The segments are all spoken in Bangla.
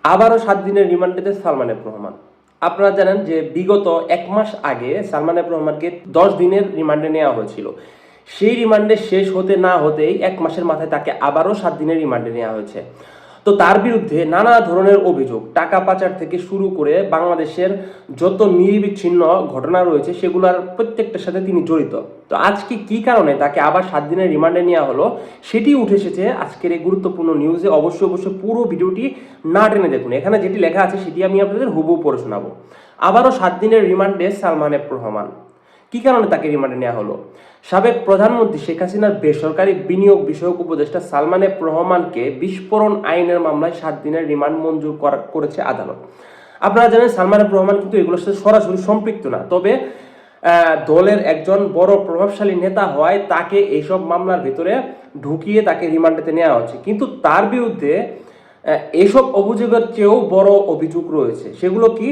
আবারও 7 দিনের রিমান্ডেতে সালমান এফ রহমান। আপনারা জানেন যে বিগত 1 মাস আগে সালমান এফ রহমানকে 10 দিনের রিমান্ডে নেওয়া হয়েছিল। সেই রিমান্ডে শেষ হতে না হতেই 1 মাসের মাথায় তাকে আবারও 7 দিনের রিমান্ডে নেওয়া হয়েছে। তো তার বিরুদ্ধে নানা ধরনের অভিযোগ, টাকা পাচার থেকে শুরু করে বাংলাদেশের যত নিরবিচ্ছিন্ন ঘটনা রয়েছে সেগুলোর প্রত্যেকটার সাথে তিনি জড়িত। তো আজকে কি কারণে তাকে আবার 7 দিনের রিমান্ডে নেওয়া হলো সেটি উঠে এসেছে আজকের এই গুরুত্বপূর্ণ নিউজে। অবশ্যই পুরো ভিডিওটি না টেনে দেখুন। এখানে যেটি লেখা আছে সেটি আমি আপনাদের হুবহু পড়ে শোনাবো। আবারও 7 দিনের রিমান্ডে সালমান এফ রহমান। কি কারণে তাকে রিমান্ডে নেওয়া হলো? সাবেক প্রধানমন্ত্রী শেখ হাসিনার বেসরকারি বিনিয়োগ বিষয়ক উপদেষ্টা সালমান এফ রহমানকে বিস্ফোরণ আইনের মামলায় 7 দিনের রিমান্ড মঞ্জুর করেছে আদালত। আপনারা জানেন সালমান এফ রহমান কিন্তু এগুলোর সাথে সরাসরি সম্পৃক্ত না, তবে দলের একজন বড় প্রভাবশালী নেতা হওয়ায় তাকে এইসব মামলার ভিতরে ঢুকিয়ে তাকে রিমান্ডেতে নেওয়া হচ্ছে। কিন্তু তার বিরুদ্ধে এইসব অভিযোগের চেয়েও বড় অভিযোগ রয়েছে। সেগুলো কি?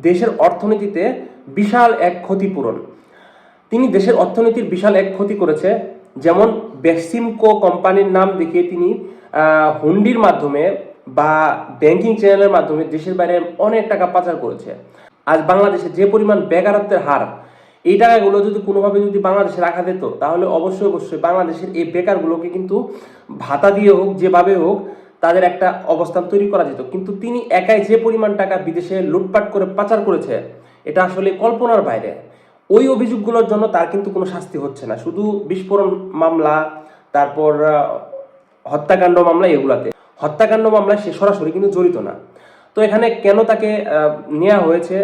দেশের অর্থনীতিতে বিশাল এক ক্ষতিপূরণ। তিনি দেশের অর্থনীতির বিশাল এক ক্ষতি করেছে। যেমন বেক্সিমকো কোম্পানির নাম দেখিয়ে তিনি হুন্ডির মাধ্যমে বা ব্যাংকিং চ্যানেলের মাধ্যমে দেশের বাইরে অনেক টাকা পাচার করেছে। আজ বাংলাদেশে যে পরিমাণ বেকারত্বের হার, এই টাকাগুলো যদি কোনোভাবে যদি বাংলাদেশে রাখা যেত তাহলে অবশ্যই বাংলাদেশের এই বেকারগুলোকে কিন্তু ভাতা দিয়ে হোক, যেভাবে হোক তাদের একটা অবস্থান তৈরি করা যেত। কিন্তু তিনি একাই যে পরিমাণ টাকা বিদেশে লুটপাট করে পাচার করেছে এটা আসলে কল্পনার বাইরে। ওই অভিযোগগুলোর জন্য তার কিন্তু কোনো শাস্তি হচ্ছে না, শুধু বিস্ফোরণ মামলা, তারপর হত্যাকাণ্ড মামলা, এগুলাতে হত্যাকাণ্ড মামলায় সে সরাসরি কিন্তু জড়িত না। তো এখানে কেন তাকে নেওয়া হয়েছে,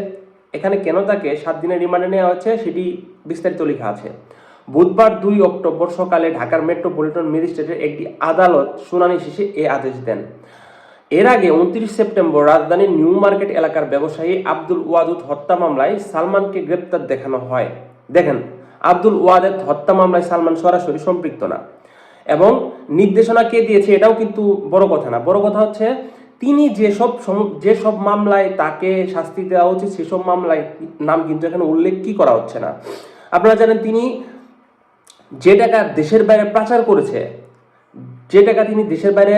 এখানে কেন তাকে 7 দিনের রিমান্ডে নেওয়া হয়েছে সেটি বিস্তারিত লেখা আছে। বুধবার 2 অক্টোবর সকালে ঢাকার মেট্রোপলিটন ম্যাজিস্ট্রেটের একটি আদালত শুনানি শেষে এ আদেশ দেন। এর আগে 29 সেপ্টেম্বর রাজধানীর নিউ মার্কেট এলাকার ব্যবসায়ী আব্দুল ওয়াদুদ হত্যা মামলায় সালমানকে গ্রেপ্তার দেখানো হয়। দেখেন, আব্দুল ওয়াদুদ হত্যা মামলায় সালমান সরাসরি সম্পৃক্ত না, এবং নির্দেশনা কে দিয়েছে এটাও কিন্তু বড় কথা না। বড় কথা হচ্ছে তিনি যেসব মামলায় তাকে শাস্তি দেওয়া উচিত সেসব মামলায় নাম কিন্তু এখানে উল্লেখ কি করা হচ্ছে না। আপনারা জানেন তিনি যে টাকা দেশের বাইরে পাচার করেছে, যে টাকা তিনি দেশের বাইরে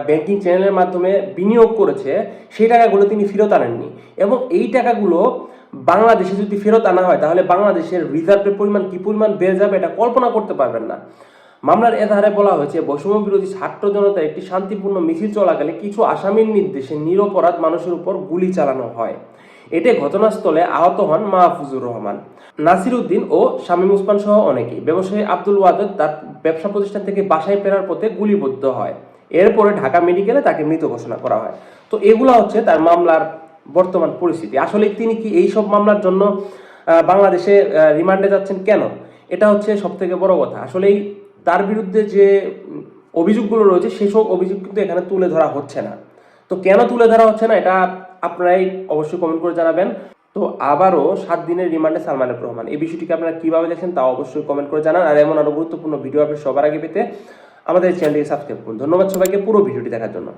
ব্যাংকিং চ্যানেলের মাধ্যমে বিনিয়োগ করেছে, সেই টাকাগুলো তিনি ফেরত আনেননি। এবং এই টাকাগুলো বাংলাদেশে যদি ফেরত আনা হয় তাহলে বাংলাদেশের রিজার্ভের পরিমাণ কি পরিমাণ বেড়ে যাবে এটা কল্পনা করতে পারবেন না। মামলার এধারে বলা হয়েছে বৈষম্য বিরোধী ছাত্র জনতা একটি শান্তিপূর্ণ মিছিল চলাকালে কিছু আসামির নির্দেশে নিরপরাধ মানুষের উপর গুলি চালানো হয়। এতে ঘটনাস্থলে আহত হন মাহফুজুর রহমান, নাসির উদ্দিন ও শামীম ওসমান সহ অনেকেই। ব্যবসায়ী আব্দুল ওয়াদুদ তার ব্যবসা প্রতিষ্ঠান থেকে বাসায় ফেরার পথে গুলিবিদ্ধ হয়। এরপরে ঢাকা মেডিকেলে তাকে মৃত ঘোষণা করা হয়। তো এগুলা হচ্ছে তার মামলার বর্তমান পরিস্থিতি। আসলে তিনি কি এই সব মামলার জন্য বাংলাদেশে রিমান্ডে যাচ্ছেন কেন, এটা হচ্ছে সব থেকে বড় কথা। আসলেই তার বিরুদ্ধে যে অভিযোগগুলো রয়েছে সেসব অভিযোগ কিন্তু এখানে তুলে ধরা হচ্ছে না। তো কেন তুলে ধরা হচ্ছে না এটা আপনারাই অবশ্যই কমেন্ট করে জানাবেন। তো আবারও 7 দিনের রিমান্ডে সালমান এফ রহমান, এই বিষয়টিকে আপনারা কিভাবে দেখেন তা অবশ্যই কমেন্ট করে জানান। আর এমন আরো গুরুত্বপূর্ণ ভিডিও আপনি সবার আগে পেতে আমাদের চ্যানেলটিকে সাবস্ক্রাইব করুন। ধন্যবাদ সবাইকে পুরো ভিডিওটি দেখার জন্য।